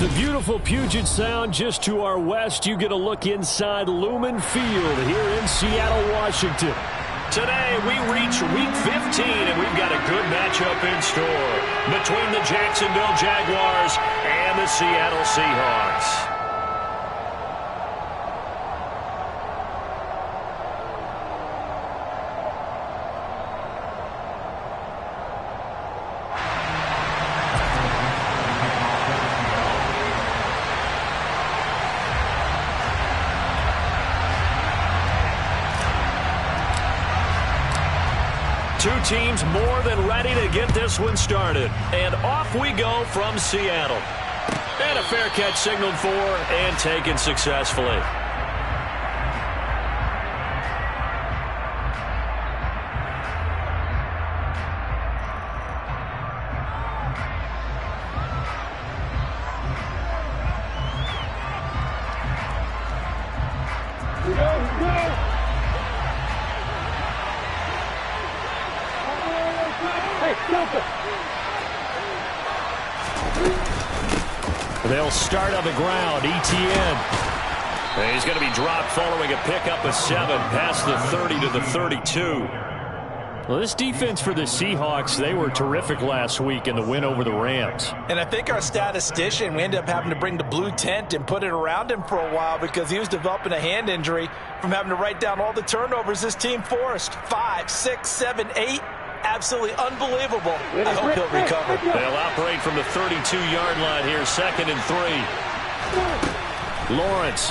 a beautiful Puget Sound just to our west. You get a look inside Lumen Field here in Seattle, Washington. Today we reach Week 15, and we've got a good matchup in store between the Jacksonville Jaguars and the Seattle Seahawks. Two teams more than ready to get this one started. And off we go from Seattle. And a fair catch signaled for and taken successfully. They'll start on the ground. ETN. And he's going to be dropped following a pickup of 7 past the 30 to the 32. Well, this defense for the Seahawks, they were terrific last week in the win over the Rams. And I think our statistician, we ended up having to bring the blue tent and put it around him for a while because he was developing a hand injury from having to write down all the turnovers this team forced. 5, 6, 7, 8. Absolutely unbelievable. I hope he'll recover. They'll operate from the 32-yard line here, 2nd and 3. Lawrence.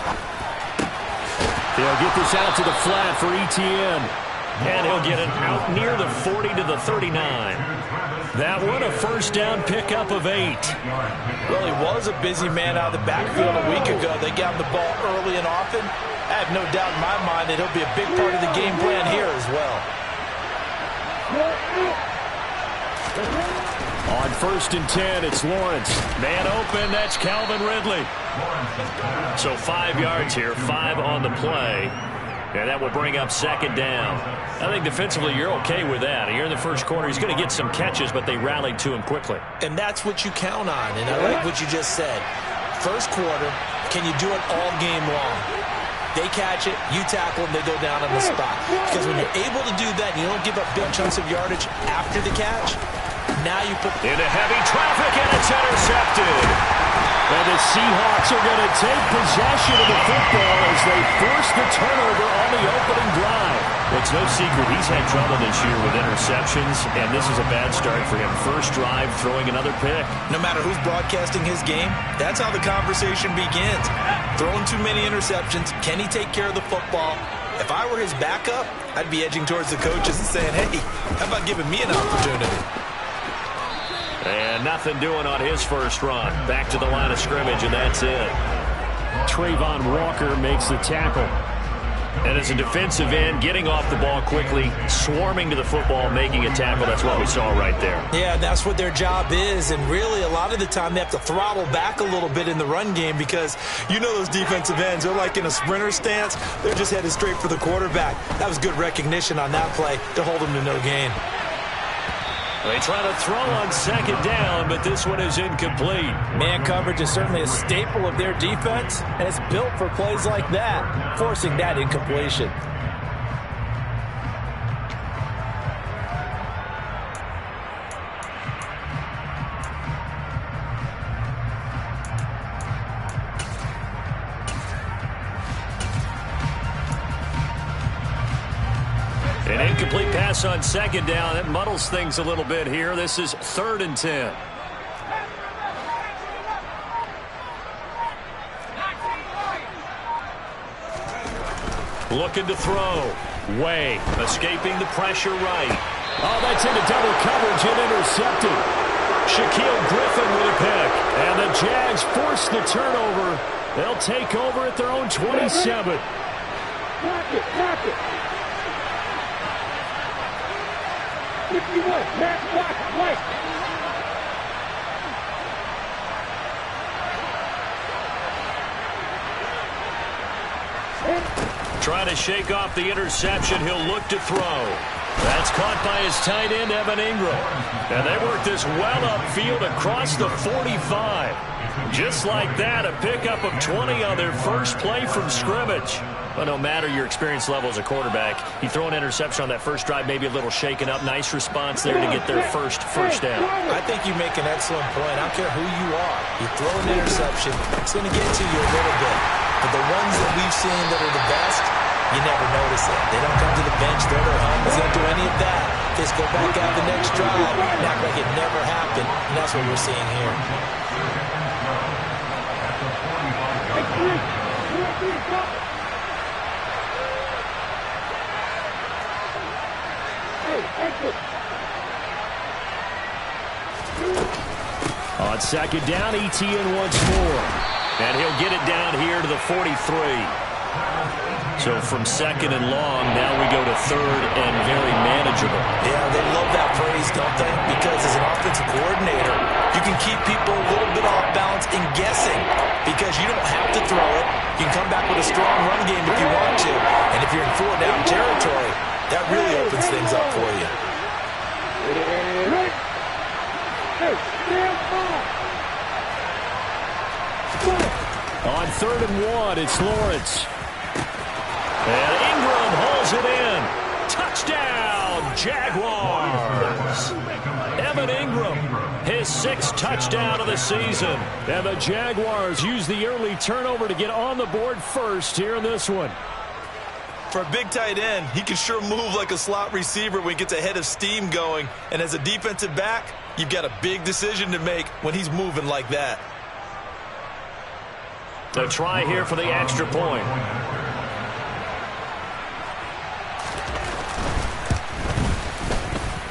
They'll get this out to the flat for ETN. And he'll get it out near the 40 to the 39. That one a first down pickup of 8. Well, he was a busy man out of the backfield a week ago. They got him the ball early and often. I have no doubt in my mind that he'll be a big part of the game plan here as well. On 1st and 10, it's Lawrence. Man open, that's Calvin Ridley. So 5 yards here, 5 on the play. And that will bring up 2nd down. I think defensively you're okay with that. Here in the first quarter, he's going to get some catches, but they rallied to him quickly. And that's what you count on, and I like what you just said. First quarter, can you do it all game long? They catch it, you tackle them, they go down on the spot. Because when you're able to do that and you don't give up big chunks of yardage after the catch, now you put into heavy traffic, and it's intercepted. And the Seahawks are going to take possession of the football as they force the turnover on the opening drive. It's no secret he's had trouble this year with interceptions, and this is a bad start for him. First drive, throwing another pick. No matter who's broadcasting his game, that's how the conversation begins. Throwing too many interceptions, can he take care of the football? If I were his backup, I'd be edging towards the coaches and saying, hey, how about giving me an opportunity? And nothing doing on his first run. Back to the line of scrimmage, and that's it. Trayvon Walker makes the tackle. And as a defensive end, getting off the ball quickly, swarming to the football, making a tackle, that's what we saw right there. Yeah, that's what their job is, and really a lot of the time they have to throttle back a little bit in the run game because you know those defensive ends, they're like in a sprinter stance. They're just headed straight for the quarterback. That was good recognition on that play to hold them to no gain. They try to throw on 2nd down, but this one is incomplete. Man coverage is certainly a staple of their defense, and it's built for plays like that, forcing that incompletion. An incomplete pass on 2nd down. That muddles things a little bit here. This is 3rd and 10. Looking to throw. Way. Escaping the pressure right. Oh, that's into double coverage and intercepted. Shaquille Griffin with a pick. And the Jags force the turnover. They'll take over at their own 27. Block it. Trying to shake off the interception. He'll look to throw. That's caught by his tight end, Evan Ingram. And they work this well upfield across the 45. Just like that, a pickup of 20 on their first play from scrimmage. Well, no matter your experience level as a quarterback, you throw an interception on that first drive, maybe a little shaken up. Nice response there to get their first down. I think you make an excellent point. I don't care who you are. You throw an interception, it's going to get to you a little bit. But the ones that we've seen that are the best, you never notice it. They don't come to the bench, throw their helmets, they don't do any of that. They just go back out the next drive and act like it never happened. And that's what we're seeing here. On second down, ETN once more. And he'll get it down here to the 43. So from second and long, now we go to third and very manageable. Yeah, they love that phrase, don't they? Because as an offensive coordinator, you can keep people a little bit off balance and guessing because you don't have to throw it. You can come back with a strong run game if you want to. And if you're in 4-down territory, that really opens things up for you. On 3rd and 1, it's Lawrence. And Ingram hauls it in. Touchdown, Jaguars. Evan Ingram, his 6th touchdown of the season. And the Jaguars use the early turnover to get on the board first here in this one. For a big tight end, he can sure move like a slot receiver when he gets a head of steam going. And as a defensive back, you've got a big decision to make when he's moving like that. The try here for the extra point.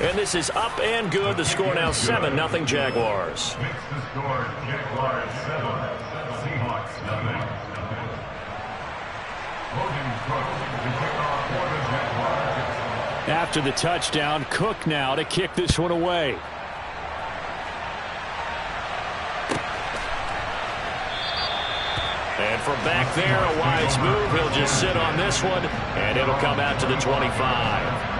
And this is up and good. The score now 7-0 Jaguars. After the touchdown, Cook now to kick this one away. And from back there, a wise move. He'll just sit on this one, and it'll come out to the 25.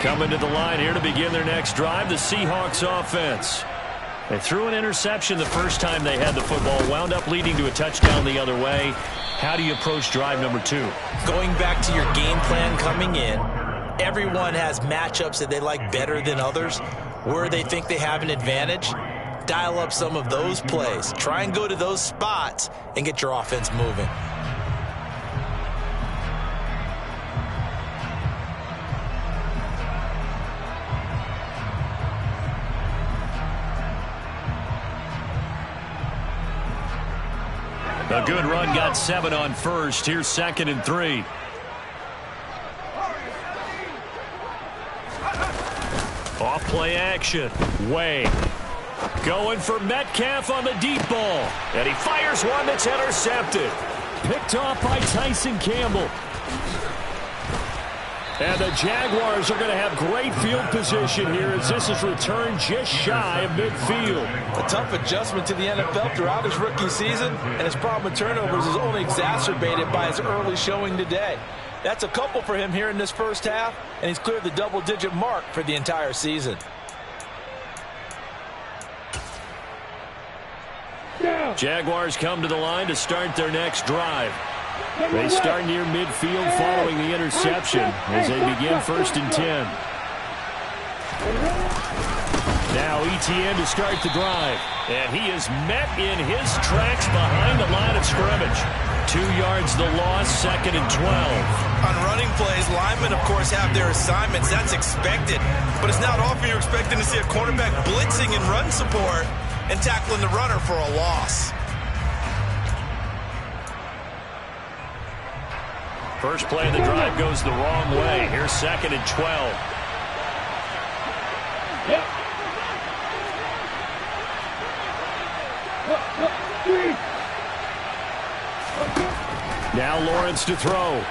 Coming to the line here to begin their next drive, the Seahawks offense. They threw an interception the first time they had the football, wound up leading to a touchdown the other way. How do you approach drive number 2? Going back to your game plan coming in, everyone has matchups that they like better than others. Where they think they have an advantage, dial up some of those plays. Try and go to those spots and get your offense moving. A good run got 7 on first. Here's 2nd and 3. Off play action. Way. Going for Metcalf on the deep ball. And he fires one that's intercepted. Picked off by Tyson Campbell. And the Jaguars are going to have great field position here as this is returned just shy of midfield. A tough adjustment to the NFL throughout his rookie season, and his problem with turnovers is only exacerbated by his early showing today. That's a couple for him here in this first half, and he's cleared the double-digit mark for the entire season. Jaguars come to the line to start their next drive. They start near midfield following the interception as they begin 1st and 10. Now ETN to start the drive. And he is met in his tracks behind the line of scrimmage. 2 yards the loss, 2nd and 12. On running plays, linemen, of course, have their assignments. That's expected. But it's not often you're expecting to see a cornerback blitzing in run support and tackling the runner for a loss. First play of the drive goes the wrong way. Here's 2nd and 12. Now Lawrence to throw.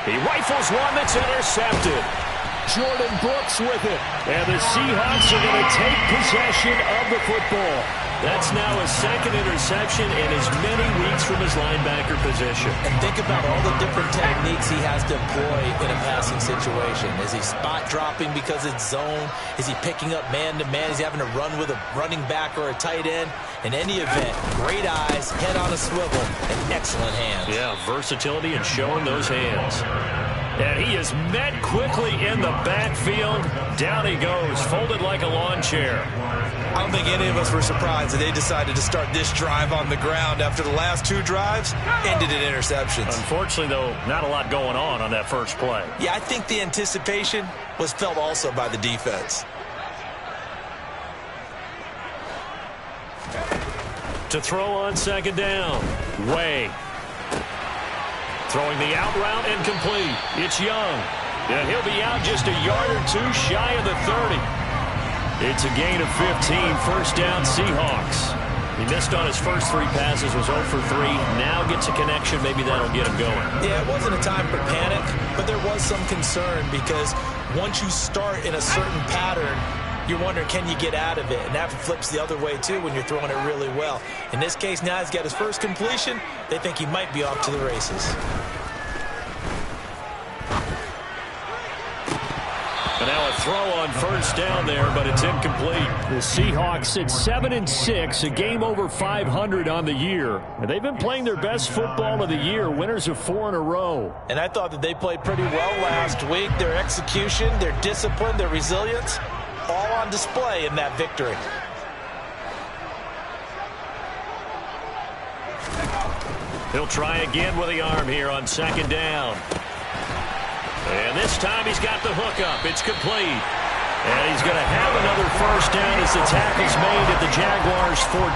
He rifles one that's intercepted. Jordan Brooks with it. And the Seahawks are going to take possession of the football. That's now his second interception in as many weeks from his linebacker position. And think about all the different techniques he has to employ in a passing situation. Is he spot dropping because it's zone? Is he picking up man-to-man? Is he having to run with a running back or a tight end? In any event, great eyes, head on a swivel, and excellent hands. Yeah, versatility and showing those hands. And he is met quickly in the backfield. Down he goes, folded like a lawn chair. I don't think any of us were surprised that they decided to start this drive on the ground after the last two drives ended in interceptions. Unfortunately, though, not a lot going on that first play. Yeah, I think the anticipation was felt also by the defense. To throw on second down. Way. Throwing the out route and complete. It's Young. And he'll be out just a yard or two shy of the 30. It's a gain of 15. First down, Seahawks. He missed on his first three passes, was 0 for 3. Now gets a connection. Maybe that'll get him going. Yeah, it wasn't a time for panic, but there was some concern because once you start in a certain pattern, you're wondering, can you get out of it? And that flips the other way, too, when you're throwing it really well. In this case, now he's got his first completion. They think he might be off to the races. And now a throw on first down there, but it's incomplete. The Seahawks at 7-6, a game over 500 on the year. And they've been playing their best football of the year, winners of 4 in a row. And I thought that they played pretty well last week. Their execution, their discipline, their resilience, all on display in that victory. He'll try again with the arm here on second down. And this time he's got the hookup. It's complete. And he's going to have another first down as the tackle's made at the Jaguars' 14.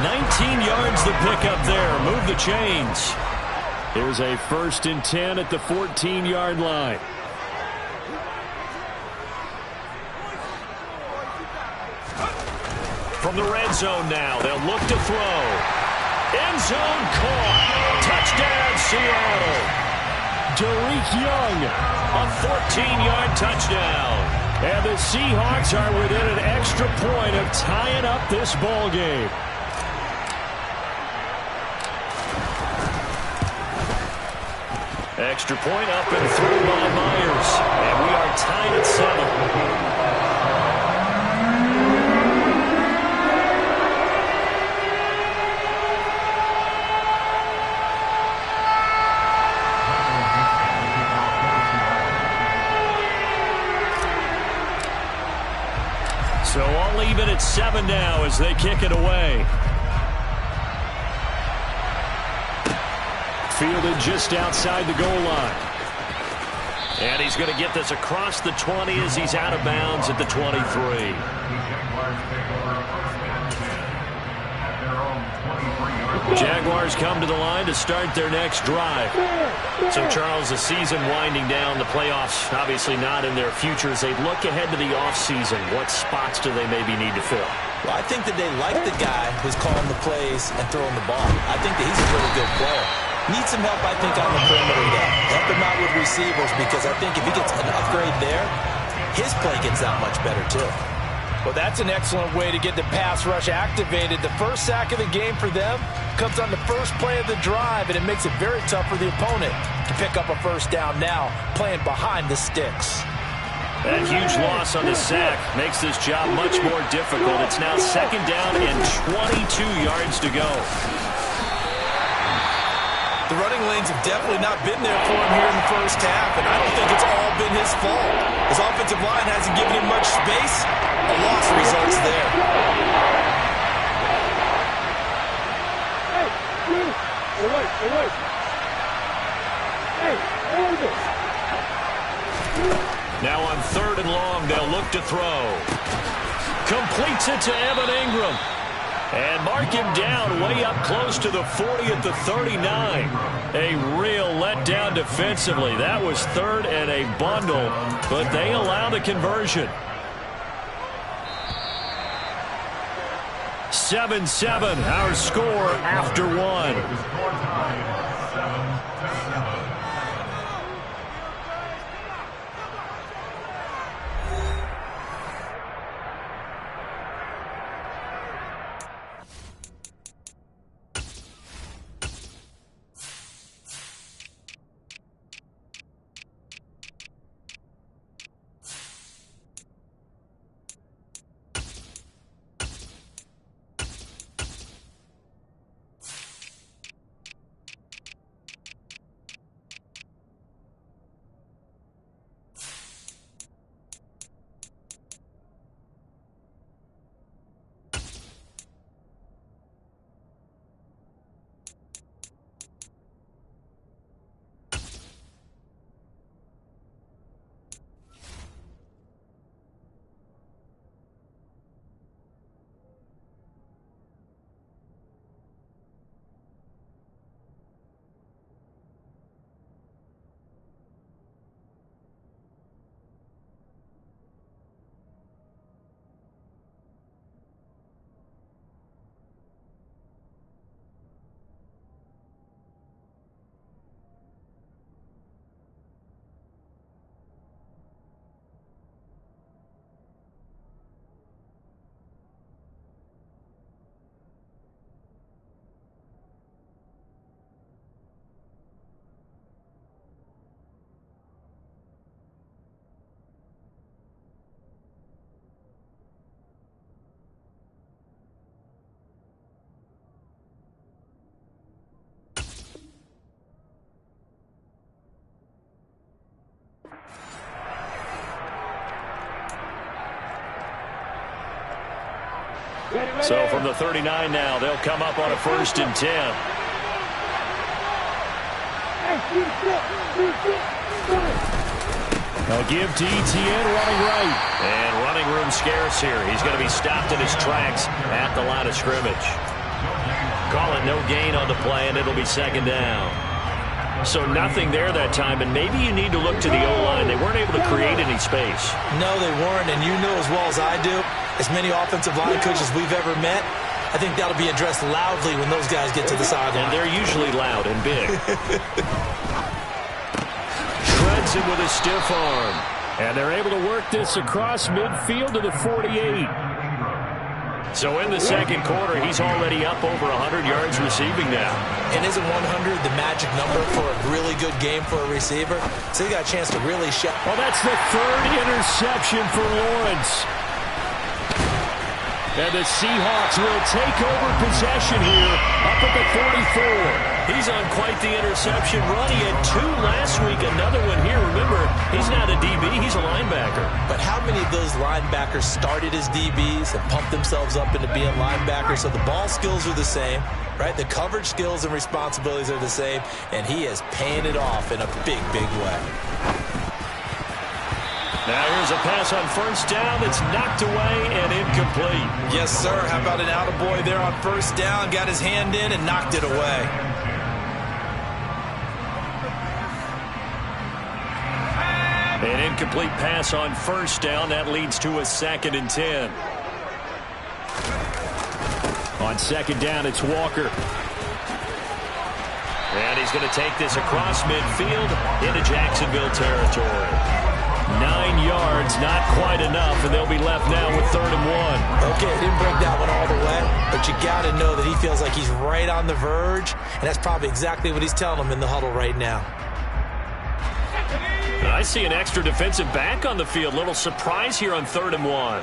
19 yards the pickup there. Move the chains. Here's a 1st and 10 at the 14-yard line. From the red zone now, they'll look to throw. End zone caught. Touchdown, Seattle. Derek Young, a 14-yard touchdown. And the Seahawks are within an extra point of tying up this ball game. Extra point up and through by Myers. And we are tied at 7. So all even at 7 now as they kick it away. Fielded just outside the goal line. And he's going to get this across the 20 as he's out of bounds at the 23. Jaguars come to the line to start their next drive. So, Charles, the season winding down, the playoffs obviously not in their future. As they look ahead to the offseason, what spots do they maybe need to fill? Well, I think that they like the guy who's calling the plays and throwing the ball. I think that he's a really good player. Needs some help, I think, on the perimeter, though. Help him out with receivers because I think if he gets an upgrade there, his play gets that much better, too. Well, that's an excellent way to get the pass rush activated. The first sack of the game for them comes on the first play of the drive, and it makes it very tough for the opponent to pick up a first down now, playing behind the sticks. That huge loss on the sack makes this job much more difficult. It's now second down and 22 yards to go. The running lanes have definitely not been there for him here in the first half, and I don't think it's all been his fault. His offensive line hasn't given him much space. A loss results there. Now on 3rd and long, they'll look to throw. Completes it to Evan Ingram. And mark him down way up close to the 40 at the 39. A real letdown defensively. That was 3rd and a bundle, but they allow the conversion. 7-7, our score after 1. So from the 39 now, they'll come up on a 1st and 10. They'll give to Etienne running right. And running room scarce here. He's going to be stopped in his tracks at the line of scrimmage. Call it no gain on the play, and it'll be 2nd down. So nothing there that time, and maybe you need to look to the O-line. They weren't able to create any space. No, they weren't, and you know as well as I do, as many offensive line coaches we've ever met, I think that'll be addressed loudly when those guys get to the sideline. And they're usually loud and big. Shreds him with a stiff arm. And they're able to work this across midfield to the 48. So in the 2nd quarter, he's already up over 100 yards receiving now. And isn't 100 the magic number for a really good game for a receiver? So he got a chance to really show. Well, that's the 3rd interception for Lawrence. And the Seahawks will take over possession here up at the 44. He's on quite the interception run. He had 2 last week, another one here. Remember, he's not a DB, he's a linebacker. But how many of those linebackers started as DBs and pumped themselves up into being linebackers? So the ball skills are the same, right? The coverage skills and responsibilities are the same, and he is paying it off in a big, big way. Now here's a pass on 1st down that's knocked away and incomplete. Yes, sir. How about an attaboy there on 1st down? Got his hand in and knocked it away. An incomplete pass on 1st down. That leads to a 2nd and 10. On 2nd down, it's Walker. And he's going to take this across midfield into Jacksonville territory. 9 yards, not quite enough, and they'll be left now with 3rd and 1. Okay, didn't break that one all the way, but you got to know that he feels like he's right on the verge, and that's probably exactly what he's telling them in the huddle right now. I see an extra defensive back on the field. Little surprise here on 3rd and 1.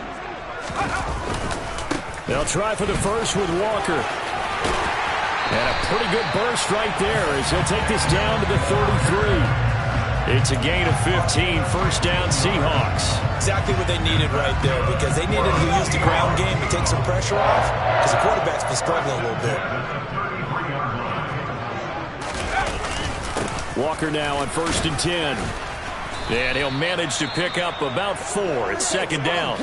They'll try for the first with Walker. And a pretty good burst right there as he'll take this down to the 33. It's a gain of 15, 1st down Seahawks. Exactly what they needed right there, because they needed to use the ground game to take some pressure off, because the quarterback's been struggling a little bit. Walker now on 1st and 10. And he'll manage to pick up about 4. It's 2nd down.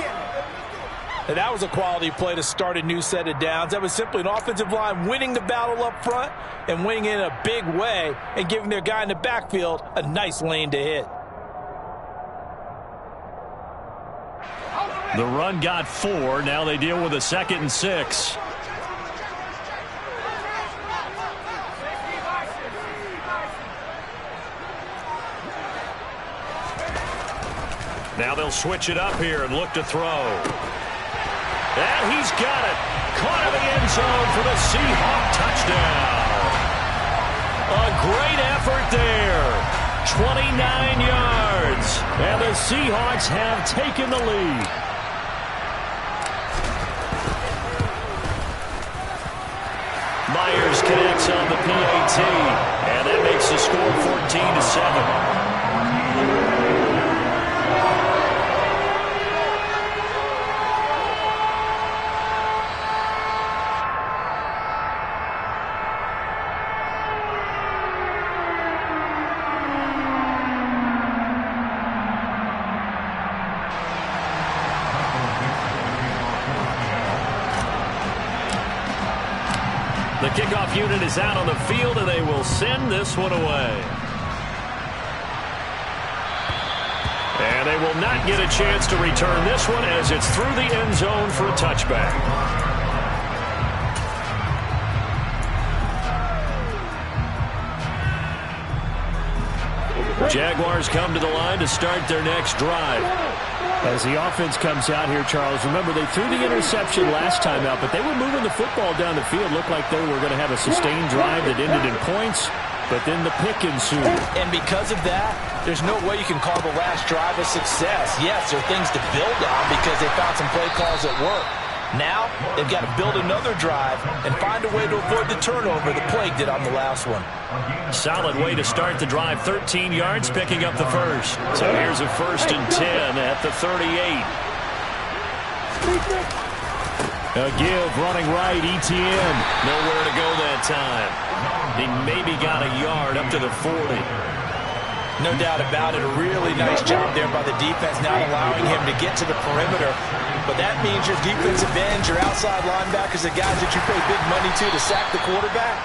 And that was a quality play to start a new set of downs. That was simply an offensive line winning the battle up front and winning in a big way and giving their guy in the backfield a nice lane to hit. The run got 4. Now they deal with a 2nd and 6. Now they'll switch it up here and look to throw. And he's got it. Caught in the end zone for the Seahawk touchdown. A great effort there. 29 yards. And the Seahawks have taken the lead. Myers connects on the PAT. And that makes the score 14-7. The kickoff unit is out on the field, and they will send this one away. And they will not get a chance to return this one as it's through the end zone for a touchback. Jaguars come to the line to start their next drive. As the offense comes out here, Charles, remember they threw the interception last time out, but they were moving the football down the field. Looked like they were going to have a sustained drive that ended in points, but then the pick ensued. And because of that, there's no way you can call the last drive a success. Yes, there are things to build on because they found some play calls that work. Now, they've got to build another drive and find a way to avoid the turnover the plague did on the last one. Solid way to start the drive. 13 yards, picking up the first. So here's a 1st and 10 at the 38. A give, running right, Etienne. Nowhere to go that time. He maybe got a yard up to the 40. No doubt about it. A really nice job there by the defense, not allowing him to get to the perimeter. But that means your defensive ends, your outside linebackers, the guys that you pay big money to sack the quarterback,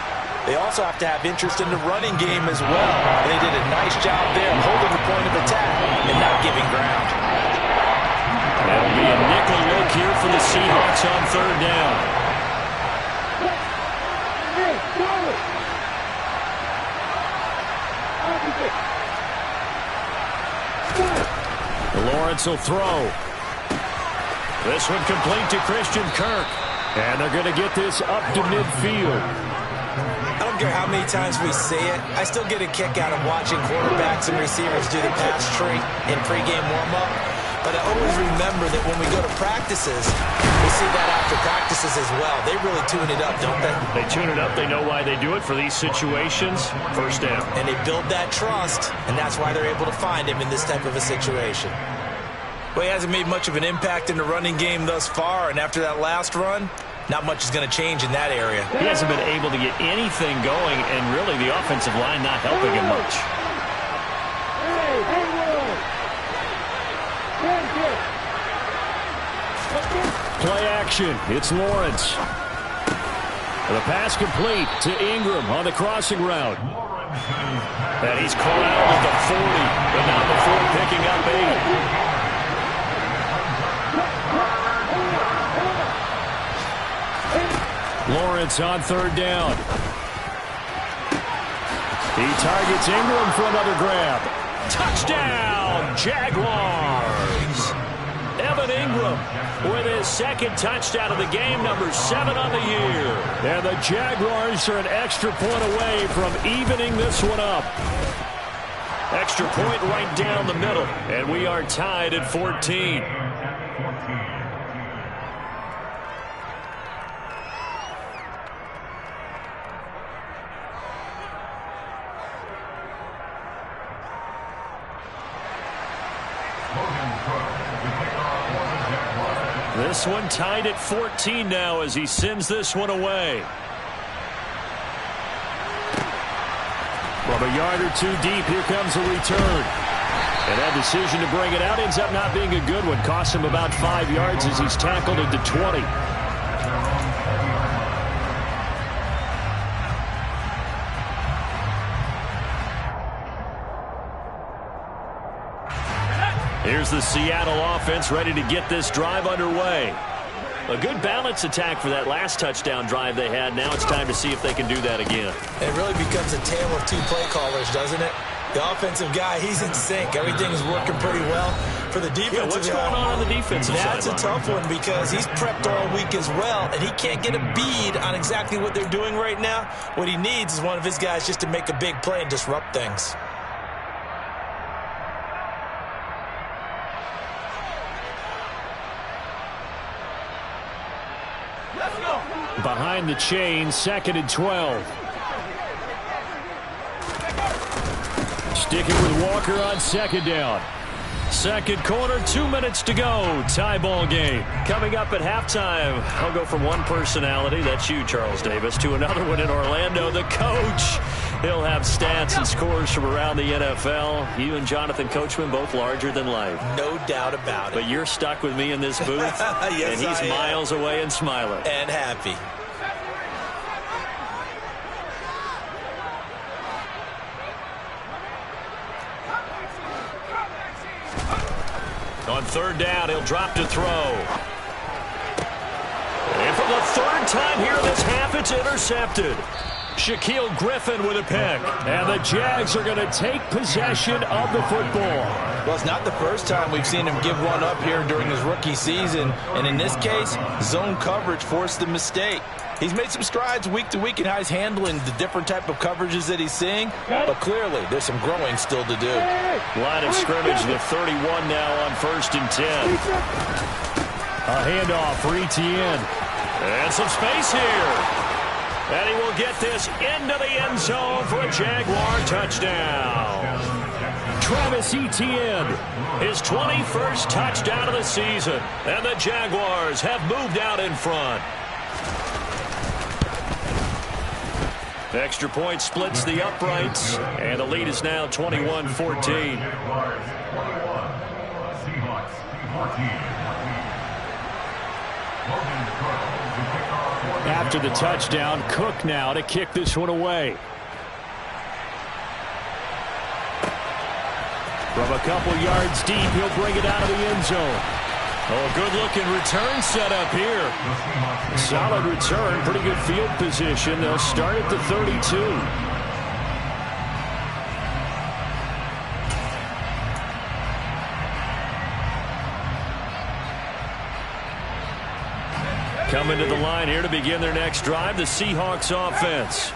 they also have to have interest in the running game as well. And they did a nice job there of holding the point of attack and not giving ground. That'll be a nickel look here for the Seahawks on third down. Lawrence will throw. This one complete to Christian Kirk. And they're going to get this up to midfield. I don't care how many times we see it. I still get a kick out of watching quarterbacks and receivers do the pass tree in pregame warm-up. But I always remember that when we go to practices, we see that after practices as well. They really tune it up, don't they? They tune it up. They know why they do it for these situations. First down. And they build that trust, and that's why they're able to find him in this type of a situation. Well, he hasn't made much of an impact in the running game thus far, and after that last run, not much is going to change in that area. He hasn't been able to get anything going, and really the offensive line not helping him much. Play action. It's Lawrence. The pass complete to Ingram on the crossing route. And he's corralled at the 40, but not before picking up 8. Lawrence on third down. He targets Ingram for another grab. Touchdown, Jaguars! Evan Ingram with his second touchdown of the game, number 7 on the year. And the Jaguars are an extra point away from evening this one up. Extra point right down the middle, and we are tied at 14. This one tied at 14 now as he sends this one away. From a yard or two deep, here comes a return. And that decision to bring it out ends up not being a good one. Cost him about 5 yards as he's tackled at the 20. Here's the Seattle offense ready to get this drive underway. A good balance attack for that last touchdown drive they had. Now it's time to see if they can do that again. It really becomes a tale of two play callers, doesn't it? The offensive guy, he's in sync. Everything's working pretty well. For the defensive what's going on the defensive side? That's a tough one because he's prepped all week as well, and he can't get a bead on exactly what they're doing right now. What he needs is one of his guys just to make a big play and disrupt things. Behind the chain, 2nd and 12. Sticking with Walker on 2nd down. Second quarter, 2 minutes to go. Tie ball game. Coming up at halftime, I'll go from one personality, that's you, Charles Davis, to another one in Orlando, the coach. He'll have stats and scores from around the NFL. You and Jonathan Coachman both larger than life. No doubt about it. But you're stuck with me in this booth, yes, and he's miles away and smiling. And happy. On third down, he'll drop to throw. And for the third time here in this half, it's intercepted. Shaquille Griffin with a pick. And the Jags are going to take possession of the football. Well, it's not the first time we've seen him give one up here during his rookie season. And in this case, zone coverage forced the mistake. He's made some strides week to week in how he's handling the different type of coverages that he's seeing. But clearly, there's some growing still to do. Line of scrimmage, the 31 now on 1st and 10. A handoff for Etienne. And some space here. And he will get this into the end zone for a Jaguar touchdown. Travis Etienne, his 21st touchdown of the season. And the Jaguars have moved out in front. The extra point splits the uprights, and the lead is now 21-14. After the touchdown, Cook now to kick this one away. From a couple yards deep, he'll bring it out of the end zone. Oh, good-looking return set up here. Solid return, pretty good field position. They'll start at the 32. Coming to the line here to begin their next drive, the Seahawks offense.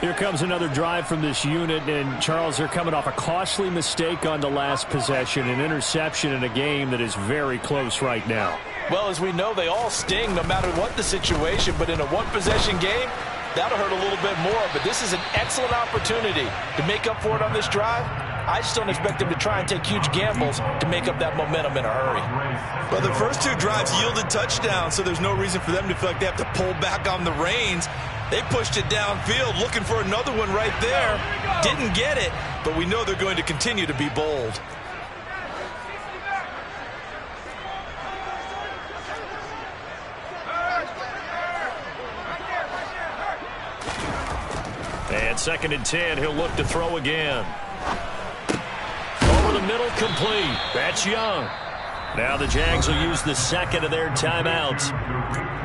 Here comes another drive from this unit, and Charles, they're coming off a costly mistake on the last possession, an interception in a game that is very close right now. Well, as we know, they all sting no matter what the situation, but in a one-possession game, that'll hurt a little bit more. But this is an excellent opportunity to make up for it on this drive. I just don't expect them to try and take huge gambles to make up that momentum in a hurry. But the first two drives yielded touchdowns, so there's no reason for them to feel like they have to pull back on the reins. They pushed it downfield, looking for another one right there. Didn't get it, but we know they're going to continue to be bold. And 2nd and 10, he'll look to throw again. Over the middle, complete. That's Young. Now the Jags will use the second of their timeouts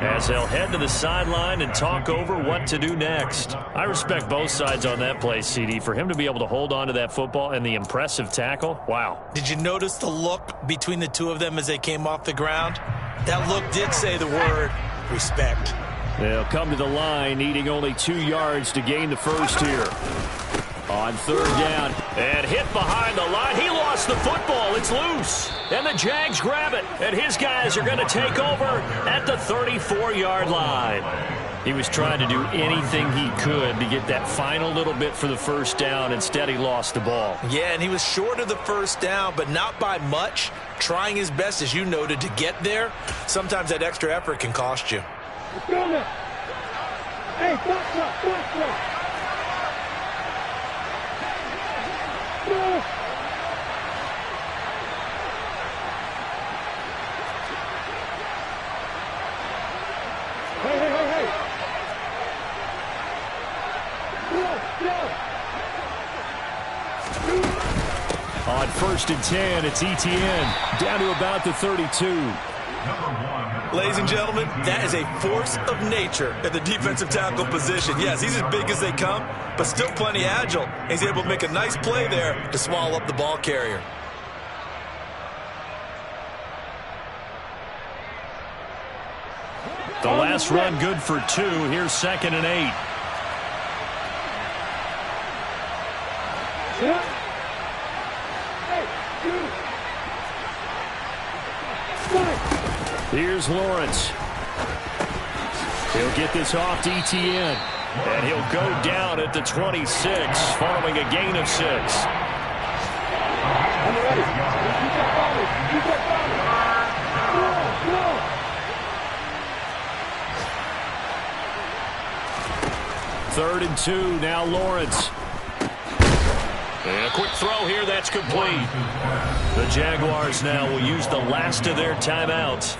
as they'll head to the sideline and talk over what to do next. I respect both sides on that play, CD. For him to be able to hold on to that football and the impressive tackle, wow. Did you notice the look between the two of them as they came off the ground? That look did say the word respect. They'll come to the line, needing only 2 yards to gain the first here. On 3rd down. And hit behind the line. He lost the football. It's loose. And the Jags grab it. And his guys are going to take over at the 34-yard line. He was trying to do anything he could to get that final little bit for the first down. Instead, he lost the ball. Yeah, and he was short of the first down, but not by much. Trying his best, as you noted, to get there. Sometimes that extra effort can cost you. Hey, stop. Hey. On 1st and 10, it's Etienne down to about the 32. Ladies and gentlemen, that is a force of nature at the defensive tackle position. Yes, he's as big as they come, but still plenty agile. He's able to make a nice play there to swallow up the ball carrier. The last run good for 2. Here's 2nd and 8. Here's Lawrence. He'll get this off to Etienne. And he'll go down at the 26 following a gain of 6. I'm ready. Third and 2, now Lawrence. And a quick throw here, that's complete. The Jaguars now will use the last of their timeouts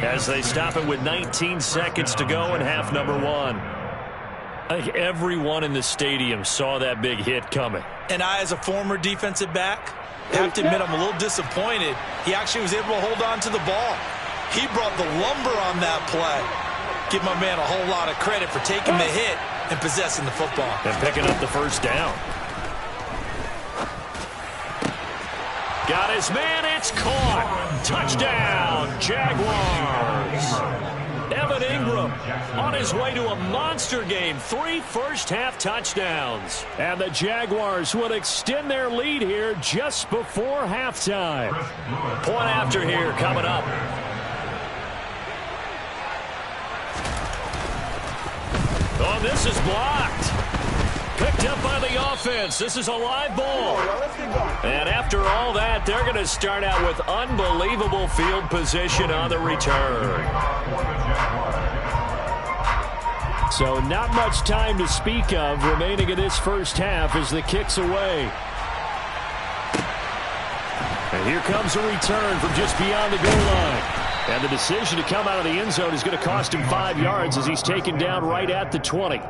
as they stop it with 19 seconds to go in half number 1. I think everyone in the stadium saw that big hit coming. And I, as a former defensive back, have to admit I'm a little disappointed. He actually was able to hold on to the ball. He brought the lumber on that play. Give my man a whole lot of credit for taking the hit and possessing the football. And picking up the first down. Got his man, it's caught. Touchdown, Jaguars. Evan Ingram on his way to a monster game. 3 first-half touchdowns. And the Jaguars will extend their lead here just before halftime. Point after here coming up. Oh, this is blocked. Picked up by the offense. This is a live ball. And after all that, they're going to start out with unbelievable field position on the return. So not much time to speak of remaining in this first half as the kick's away. And here comes a return from just beyond the goal line. And the decision to come out of the end zone is going to cost him 5 yards as he's taken down right at the 20.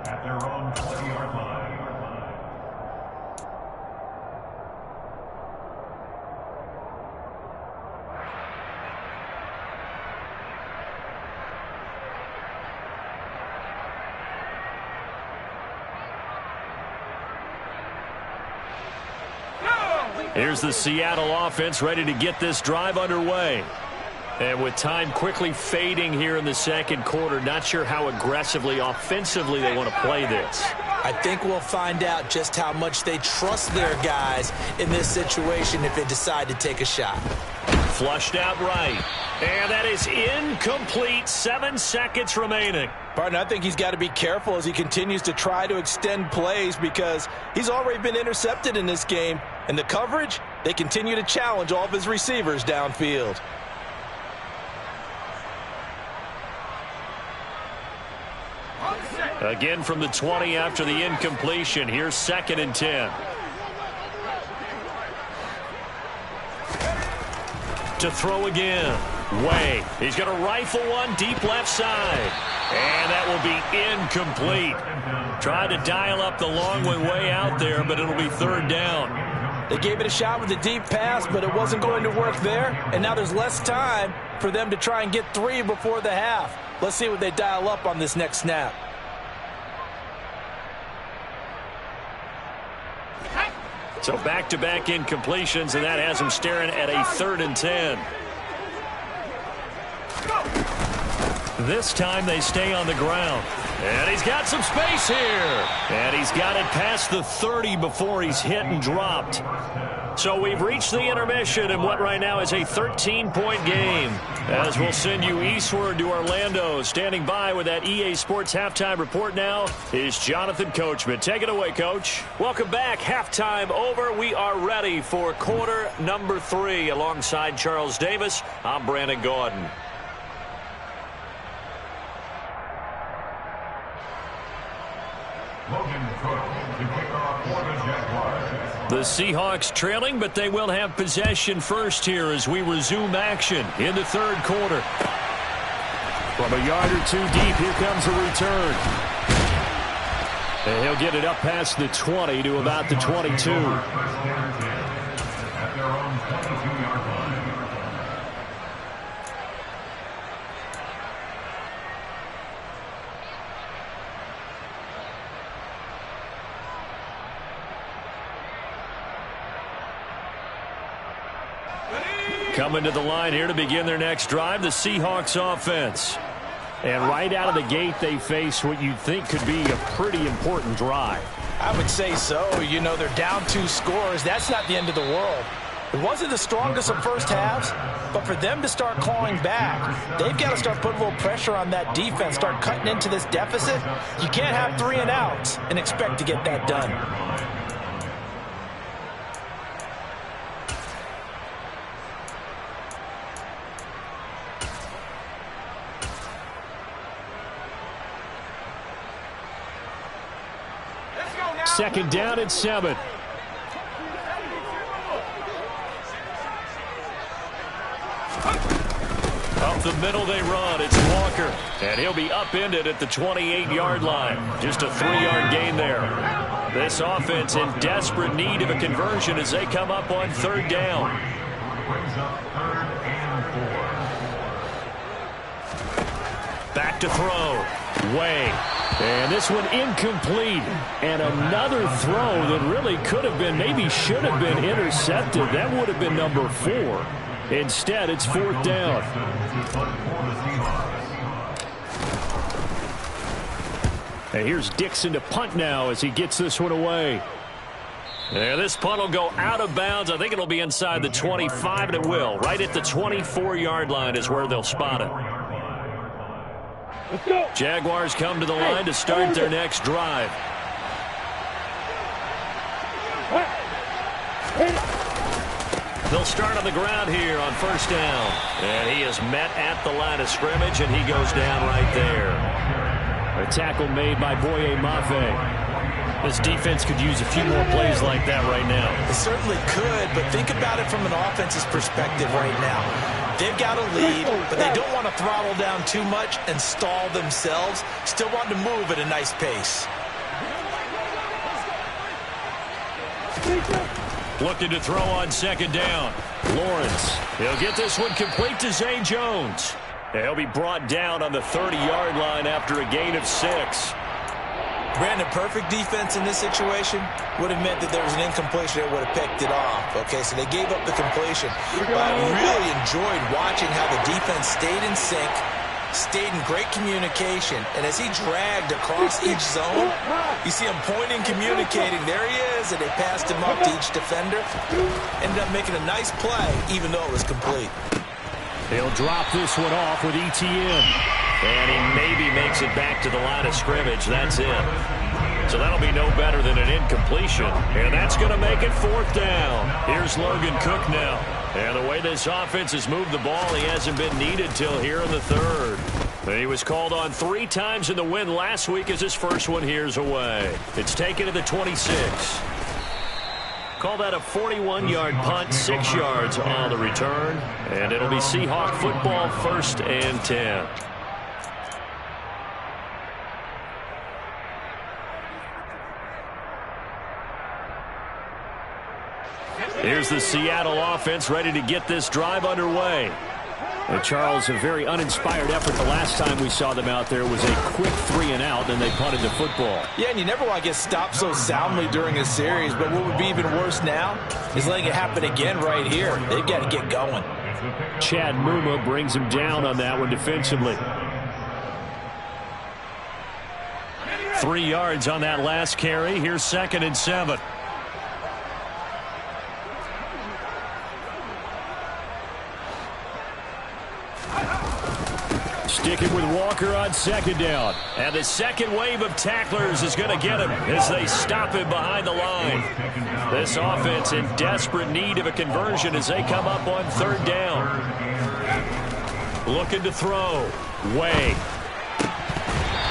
Here's the Seattle offense ready to get this drive underway. And with time quickly fading here in the second quarter, not sure how aggressively, offensively they want to play this. I think we'll find out just how much they trust their guys in this situation if they decide to take a shot. Flushed out right. And that is incomplete. 7 seconds remaining. Partner, I think he's got to be careful as he continues to try to extend plays because he's already been intercepted in this game. And the coverage, they continue to challenge all of his receivers downfield. Again from the 20 after the incompletion. Here's 2nd and 10. To throw again. Way. He's going to rifle one deep left side. And that will be incomplete. Tried to dial up the long one way out there, but it'll be 3rd down. They gave it a shot with a deep pass, but it wasn't going to work there. And now there's less time for them to try and get 3 before the half. Let's see what they dial up on this next snap. So back-to-back incompletions, and that has him staring at a 3rd and 10. This time they stay on the ground. And he's got some space here. And he's got it past the 30 before he's hit and dropped. So we've reached the intermission in what right now is a 13-point game. As we'll send you eastward to Orlando. Standing by with that EA Sports halftime report now is Jonathan Coachman. Take it away, Coach. Welcome back. Halftime over. We are ready for quarter number 3. Alongside Charles Davis, I'm Brandon Gordon. The Seahawks trailing, but they will have possession first here as we resume action in the 3rd quarter. From a yard or 2 deep, here comes a return. And he'll get it up past the 20 to about the 22. Coming to the line here to begin their next drive, the Seahawks offense. And right out of the gate, they face what you'd think could be a pretty important drive. I would say so. You know, they're down 2 scores. That's not the end of the world. It wasn't the strongest of first halves, but for them to start clawing back, they've got to start putting a little pressure on that defense, start cutting into this deficit. You can't have 3 and outs and expect to get that done. Second down at 7. Up the middle they run. It's Walker. And he'll be upended at the 28-yard line. Just a 3-yard gain there. This offense in desperate need of a conversion as they come up on 3rd down. Back to throw. Way. And this one incomplete. And another throw that really could have been, maybe should have been intercepted. That would have been number 4. Instead, it's 4th down. And here's Dixon to punt now as he gets this one away. Yeah, this punt will go out of bounds. I think it'll be inside the 25, and it will. Right at the 24-yard line is where they'll spot it. Jaguars come to the line to start their next drive. They'll start on the ground here on first down. And he is met at the line of scrimmage, and he goes down right there. A tackle made by Boye Mafe. This defense could use a few more plays like that right now. It certainly could, but think about it from an offense's perspective right now. They've got a lead, but they don't want to throttle down too much and stall themselves. Still want to move at a nice pace. Looking to throw on second down. Lawrence. He'll get this one complete to Zay Jones. He'll be brought down on the 30-yard line after a gain of 6. Brandon, perfect defense in this situation would have meant that there was an incompletion that would have picked it off. Okay, so they gave up the completion. But I really enjoyed watching how the defense stayed in sync, stayed in great communication, and as he dragged across each zone, you see him pointing, communicating. There he is, and they passed him up to each defender. Ended up making a nice play, even though it was complete. He'll drop this one off with ETN. And he maybe makes it back to the line of scrimmage. That's it. So that'll be no better than an incompletion. And that's going to make it 4th down. Here's Logan Cook now. And the way this offense has moved the ball, he hasn't been needed till here in the 3rd. He was called on 3 times in the win last week as his first one here's away. It's taken to the 26. Call that a 41-yard punt, 6 yards on the return. And it'll be Seahawk football, 1st and 10. Here's the Seattle offense ready to get this drive underway. And Charles, a very uninspired effort the last time we saw them out there was a quick 3-and-out, and they punted the football. Yeah, and you never want to get stopped so soundly during a series, but what would be even worse now is letting it happen again right here. They've got to get going. Chad Muma brings him down on that one defensively. 3 yards on that last carry. Here's 2nd and 7. Sticking with Walker on 2nd down. And the second wave of tacklers is going to get him as they stop him behind the line. This offense in desperate need of a conversion as they come up on 3rd down. Looking to throw. Way.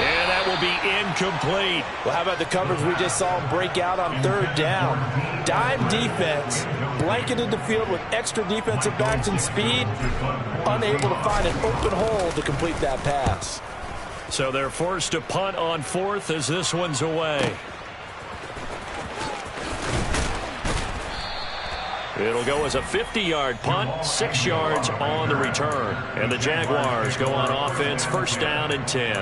And that will be incomplete. Well, how about the coverage we just saw break out on 3rd down? Dime defense, blanketed the field with extra defensive backs and speed, unable to find an open hole to complete that pass. So they're forced to punt on 4th as this one's away. It'll go as a 50-yard punt, 6 yards on the return. And the Jaguars go on offense, 1st down and 10.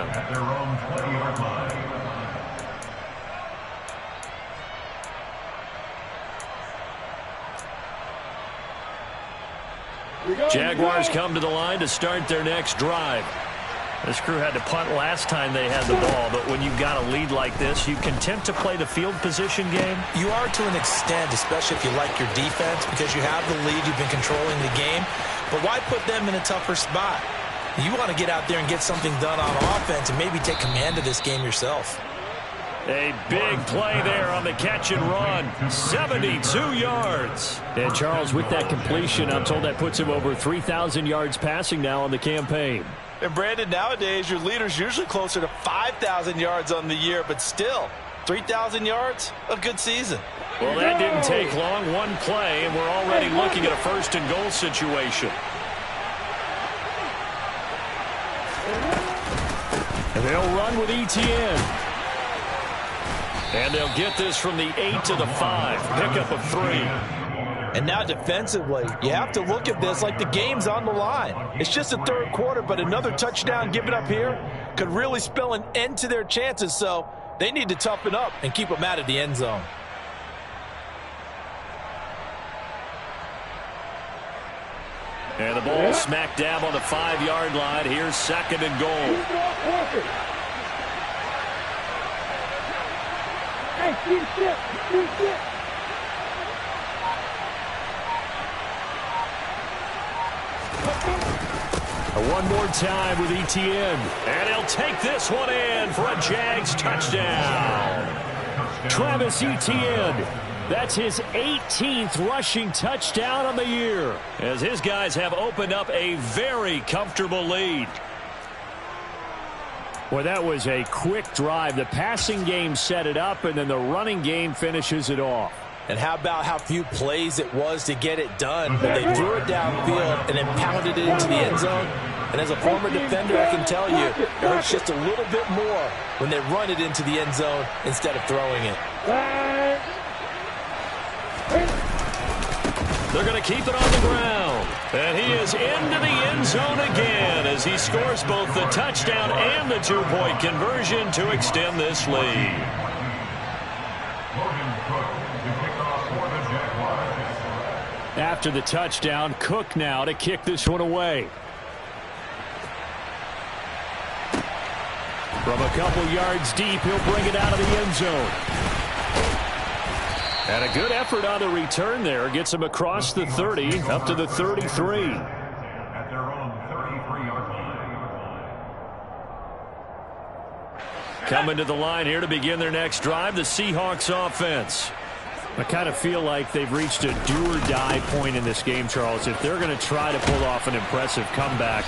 Jaguars come to the line to start their next drive. This crew had to punt last time they had the ball, but when you've got a lead like this, you content to play the field position game? You are to an extent, especially if you like your defense, because you have the lead, you've been controlling the game. But why put them in a tougher spot? You want to get out there and get something done on offense and maybe take command of this game yourself. A big play there on the catch and run. 72 yards. And Charles, with that completion, I'm told that puts him over 3,000 yards passing now on the campaign. And Brandon, nowadays your leader's usually closer to 5,000 yards on the year, but still, 3,000 yards, a good season. Well, that didn't take long. One play, and we're already looking at a 1st and goal situation. And they'll run with ETN. And they'll get this from the 8 to the 5. Pickup of 3. And now defensively, you have to look at this like the game's on the line. It's just the 3rd quarter, but another touchdown given up here could really spell an end to their chances, so they need to toughen up and keep them out of the end zone. And the ball smack dab on the 5-yard line. Here's 2nd and goal. One more time with ETN. And he'll take this one in for a Jags touchdown. Travis Etienne. That's his 18th rushing touchdown on the year, as his guys have opened up a very comfortable lead. Well, that was a quick drive. The passing game set it up, and then the running game finishes it off. And how about how few plays it was to get it done? But they threw it downfield and then pounded it into the end zone. And as a former defender, I can tell you, it hurts just a little bit more when they run it into the end zone instead of throwing it. They're going to keep it on the ground. And he is into the end zone again as he scores both the touchdown and the two-point conversion to extend this lead. After the touchdown, Cook now to kick this one away. From a couple yards deep, he'll bring it out of the end zone. And a good effort on the return there. Gets him across the 30, up to the 33. At their own 33-yard line. Coming to the line here to begin their next drive, the Seahawks offense. I kind of feel like they've reached a do-or-die point in this game, Charles. If they're going to try to pull off an impressive comeback,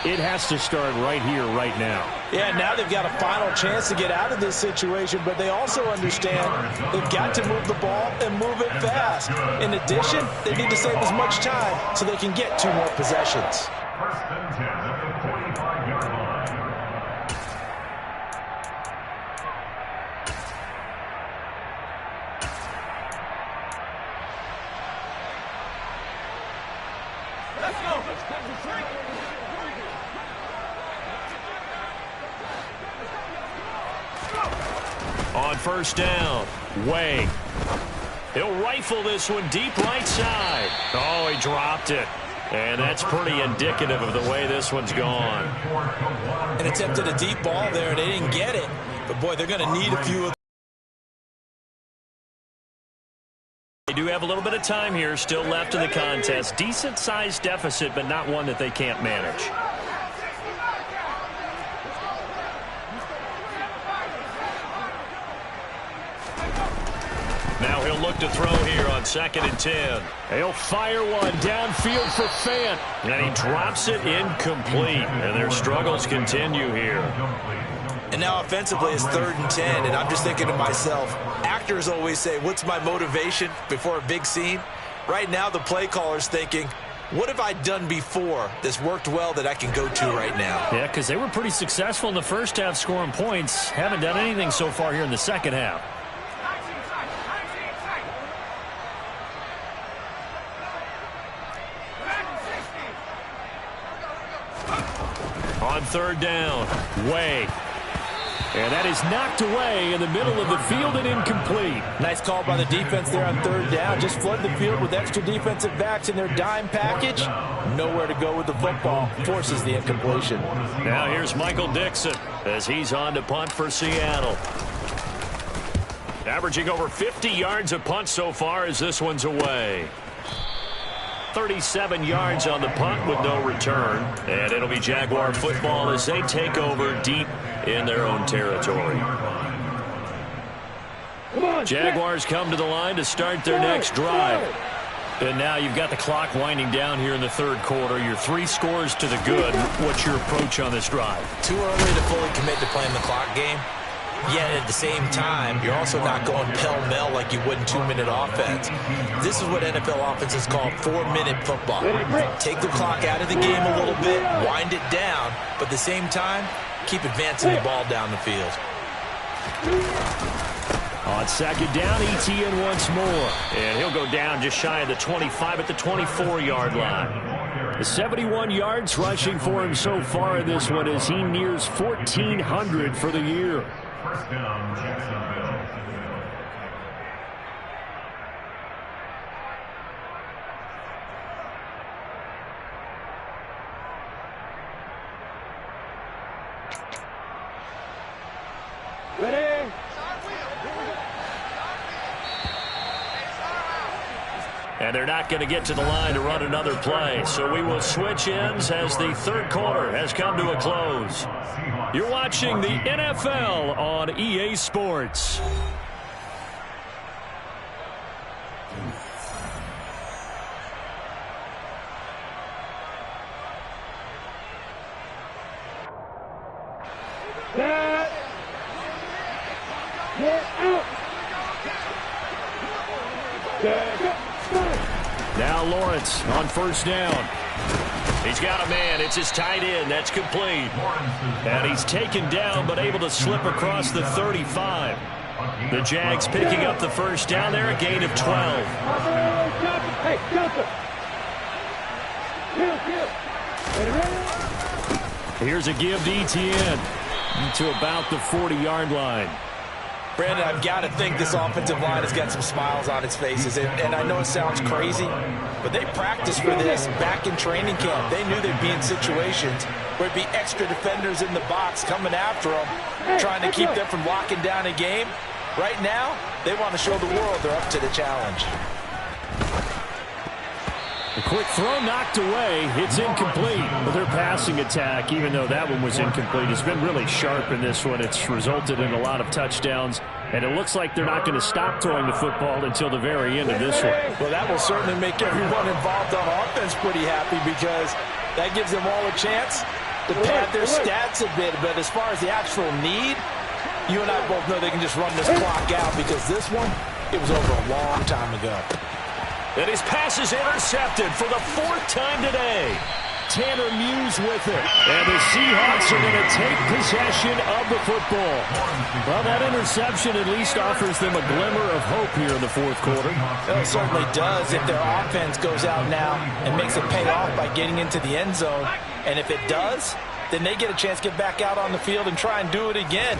it has to start right here, right now. Yeah, now they've got a final chance to get out of this situation, but they also understand they've got to move the ball and move it fast. In addition, they need to save as much time so they can get 2 more possessions. First and 10 at the 45-yard line. On first down, Way. He'll rifle this one deep right side. Oh, he dropped it. And that's pretty indicative of the way this one's gone. And attempted a deep ball there, and they didn't get it. But, boy, they're going to need a few of. They do have a little bit of time here still left in the contest. Decent-sized deficit, but not one that they can't manage. Now he'll look to throw here on 2nd and 10. He'll fire one downfield for Fant. And he drops it incomplete. And their struggles continue here. And now offensively it's 3rd and 10. And I'm just thinking to myself, actors always say, what's my motivation before a big scene? Right now the play caller's thinking, what have I done before that's worked well that I can go to right now? Yeah, because they were pretty successful in the first half scoring points. Haven't done anything so far here in the second half. On 3rd down, Way. And that is knocked away in the middle of the field and incomplete. Nice call by the defense there on 3rd down. Just flood the field with extra defensive backs in their dime package. Nowhere to go with the football. Forces the incompletion. Now here's Michael Dixon as he's on to punt for Seattle. Averaging over 50 yards a punt so far as this one's away. 37 yards on the punt with no return. And it'll be Jaguar football as they take over deep in their own territory. Jaguars come to the line to start their next drive. And now you've got the clock winding down here in the 3rd quarter. You're 3 scores to the good. What's your approach on this drive? Too early to fully commit to playing the clock game. Yet at the same time, you're also not going pell-mell like you would in 2-minute offense. This is what NFL offenses call 4-minute football. Take the clock out of the game a little bit, wind it down, but at the same time, keep advancing the ball down the field. On 2nd down, Etienne once more. And he'll go down just shy of the 25 at the 24-yard line. 71 yards rushing for him so far in this one as he nears 1,400 for the year. First down, Jacksonville. Ready? And they're not going to get to the line to run another play. So we will switch ends as the 3rd quarter has come to a close. You're watching the NFL on EA Sports. Now Lawrence on first down. He's got a man. It's his tight end. That's complete. And he's taken down but able to slip across the 35. The Jags picking up the first down there, a gain of 12. Here's a give to Etienne to about the 40-yard line. Brandon, I've got to think this offensive line has got some smiles on its faces. And I know it sounds crazy, but they practiced for this back in training camp. They knew they'd be in situations where it'd be extra defenders in the box coming after them, trying to keep them from locking down a game. Right now, they want to show the world they're up to the challenge. A quick throw knocked away. It's incomplete. But their passing attack, even though that one was incomplete, has been really sharp in this one. It's resulted in a lot of touchdowns. And it looks like they're not going to stop throwing the football until the very end of this one. Well, that will certainly make everyone involved on offense pretty happy because that gives them all a chance to pad their stats a bit. But as far as the actual need, you and I both know they can just run this clock out because this one, it was over a long time ago. And his pass is intercepted for the 4th time today. Tanner Muse with it. And the Seahawks are going to take possession of the football. Well, that interception at least offers them a glimmer of hope here in the fourth quarter. It certainly does if their offense goes out now and makes it pay off by getting into the end zone. And if it does, then they get a chance to get back out on the field and try and do it again.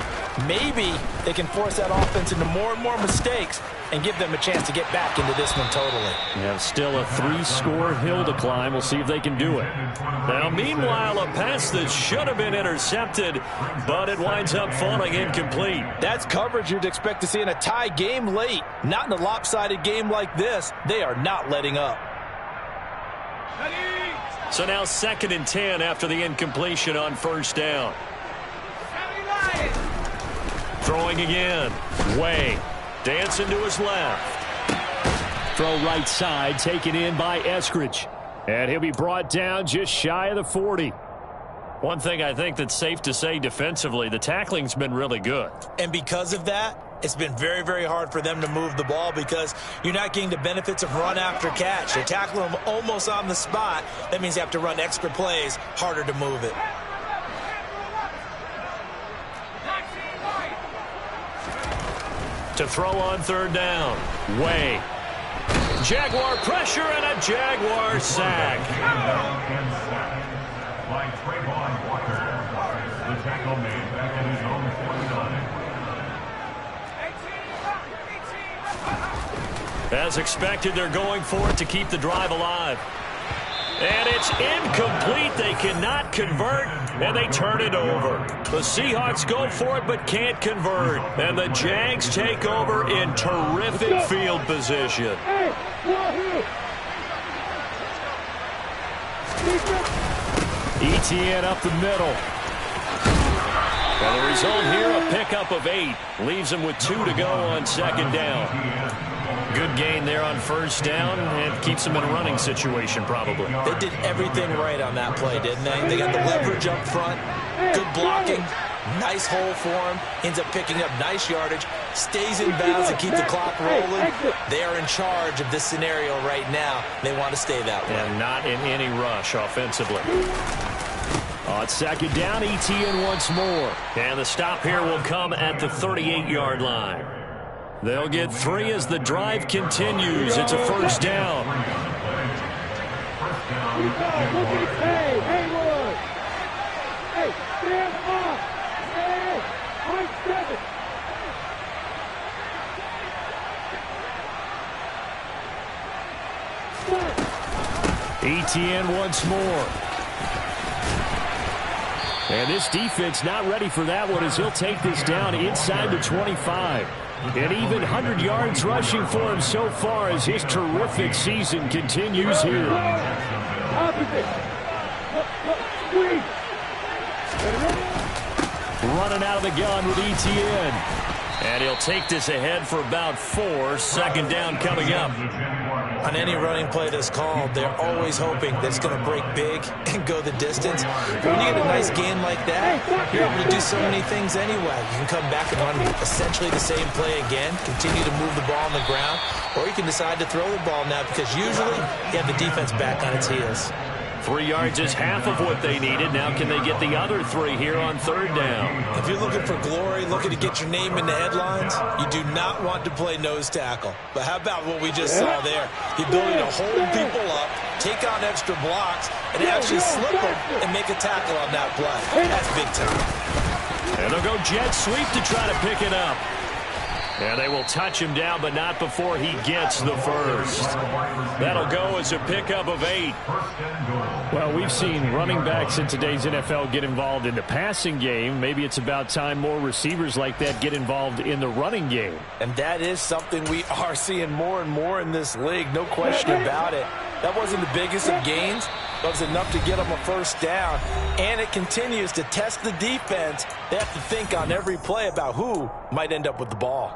Maybe they can force that offense into more and more mistakes and give them a chance to get back into this one totally. Yeah, still a 3-score hill to climb. We'll see if they can do it. Now, meanwhile, a pass that should have been intercepted, but it winds up falling incomplete. That's coverage you'd expect to see in a tie game late. Not in a lopsided game like this. They are not letting up. So now 2nd and 10 after the incompletion on first down. Throwing again. Way. Dancing to his left. Throw right side, taken in by Eskridge. And he'll be brought down just shy of the 40. One thing I think that's safe to say defensively, the tackling's been really good. And because of that, it's been very, very hard for them to move the ball because you're not getting the benefits of run after catch. They tackle them almost on the spot. That means you have to run extra plays, harder to move it. To throw on 3rd down. Way. Jaguar pressure and a Jaguar sack. By Trayvon Walker. The tackle made back at his own 49. As expected, they're going for it to keep the drive alive. And it's incomplete. They cannot convert, and they turn it over. The Seahawks go for it but can't convert. And the Jags take over in terrific field position. Etienne up the middle. Well, the result here, a pickup of 8. Leaves them with 2 to go on 2nd down. Good gain there on first down and keeps them in a running situation probably. They did everything right on that play, didn't they? They got the leverage up front, good blocking, nice hole for him, ends up picking up nice yardage, stays in bounds and keep the clock rolling. They are in charge of this scenario right now. They want to stay that way. And not in any rush offensively. On 2nd down, Etienne once more. And the stop here will come at the 38-yard line. They'll get 3 as the drive continues. It's a first down. Etienne once more. And this defense not ready for that one as he'll take this down inside the 25. And even 100 yards rushing for him so far as his terrific season continues here. Running out of the gun with Etienne. And he'll take this ahead for about 4. Second down coming up. On any running play that's called, they're always hoping that it's going to break big and go the distance. But when you get a nice game like that, you're able to do so many things anyway. You can come back and run essentially the same play again, continue to move the ball on the ground, or you can decide to throw the ball now because usually you have the defense back on its heels. 3 yards is half of what they needed. Now can they get the other 3 here on 3rd down? If you're looking for glory, looking to get your name in the headlines, you do not want to play nose tackle. But how about what we just saw there? The ability to hold people up, take on extra blocks, and actually slip them and make a tackle on that play. That's big time. And they'll go jet sweep to try to pick it up. And they will touch him down, but not before he gets the first. That'll go as a pickup of 8. Well, we've seen running backs in today's NFL get involved in the passing game. Maybe it's about time more receivers like that get involved in the running game. And that is something we are seeing more and more in this league, no question about it. That wasn't the biggest of gains, but it was enough to get them a first down. And it continues to test the defense. They have to think on every play about who might end up with the ball.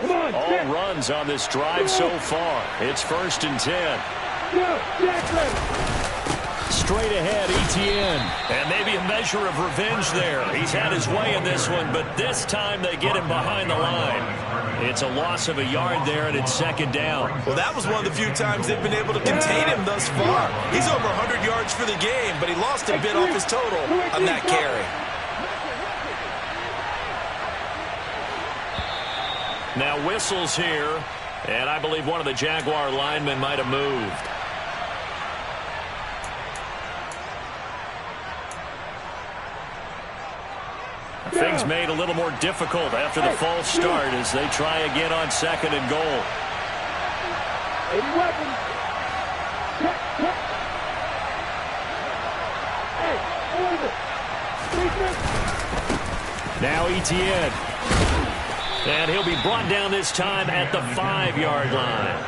All runs on this drive so far. It's 1st and 10. Straight ahead, Etienne. And maybe a measure of revenge there. He's had his way in this one, but this time they get him behind the line. It's a loss of a yard there, and it's 2nd down. Well, that was one of the few times they've been able to contain him thus far. He's over 100 yards for the game, but he lost a bit off his total on that carry. Now whistles here, and I believe one of the Jaguar linemen might have moved. Things made a little more difficult after the false start as they try again on 2nd and goal. 80 weapons. Now Etienne. And he'll be brought down this time at the 5-yard line.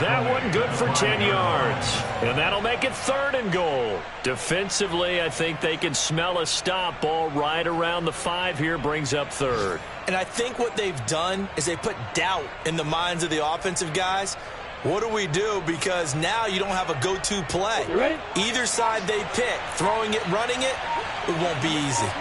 That one good for 10 yards. And that'll make it 3rd and goal. Defensively, I think they can smell a stop. Ball right around the 5 here brings up 3rd. And I think what they've done is they put doubt in the minds of the offensive guys. What do we do? Because now you don't have a go-to play. Either side they pick, throwing it, running it, it won't be easy.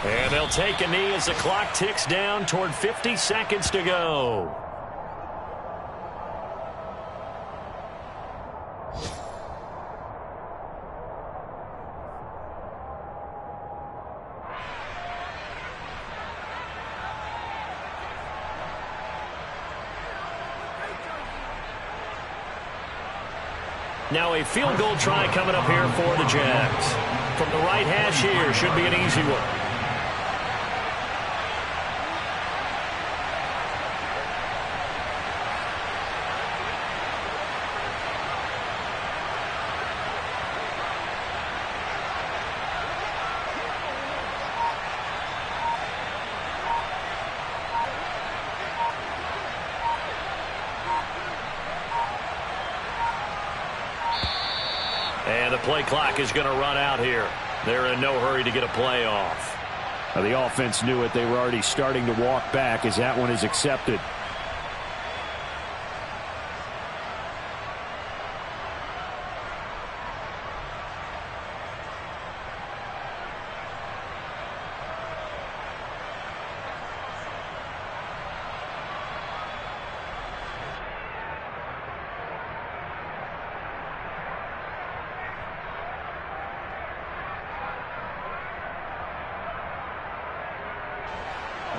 And they'll take a knee as the clock ticks down toward 50 seconds to go. Now a field goal try coming up here for the Jags. From the right hash here, should be an easy one. And the play clock is going to run out here. They're in no hurry to get a play off. Well, the offense knew it. They were already starting to walk back as that one is accepted.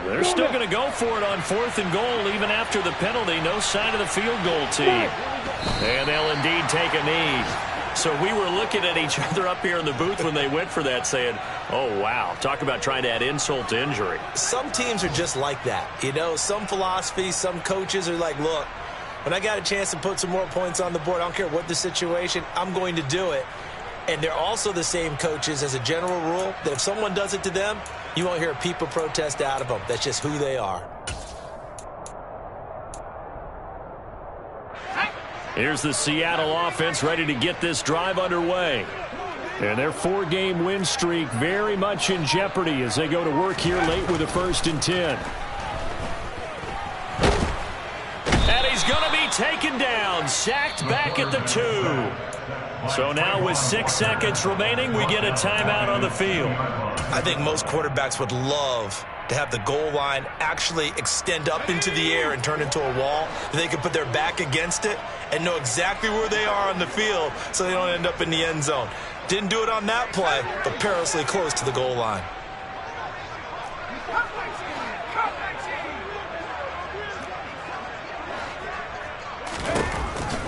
They're still going to go for it on 4th and goal even after the penalty. No sign of the field goal team. And they'll indeed take a knee. So we were looking at each other up here in the booth when they went for that saying, oh, wow, talk about trying to add insult to injury. Some teams are just like that. You know, some philosophies, some coaches are like, look, when I got a chance to put some more points on the board, I don't care what the situation, I'm going to do it. And they're also the same coaches as a general rule that if someone does it to them, you won't hear a peep of protest out of them. That's just who they are. Here's the Seattle offense ready to get this drive underway. And their 4-game win streak very much in jeopardy as they go to work here late with a 1st and 10. And he's going to be taken down, sacked back at the 2. So now with 6 seconds remaining, we get a timeout on the field. I think most quarterbacks would love to have the goal line actually extend up into the air and turn into a wall. They can put their back against it and know exactly where they are on the field so they don't end up in the end zone. Didn't do it on that play, but perilously close to the goal line.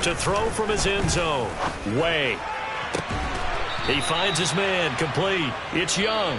To throw from his end zone. Way. He finds his man, complete. It's Young.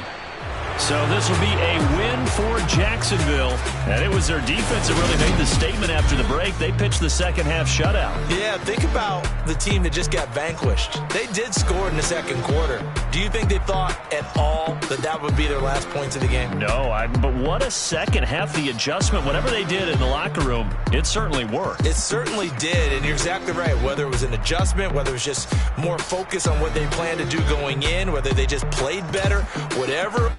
So this will be a win for Jacksonville. And it was their defense that really made the statement after the break. They pitched the second-half shutout. Yeah, think about the team that just got vanquished. They did score in the second quarter. Do you think they thought at all that that would be their last points of the game? No, but what a second half. The adjustment, whatever they did in the locker room, it certainly worked. It certainly did, and you're exactly right. Whether it was an adjustment, whether it was just more focus on what they planned to do going in, whether they just played better, whatever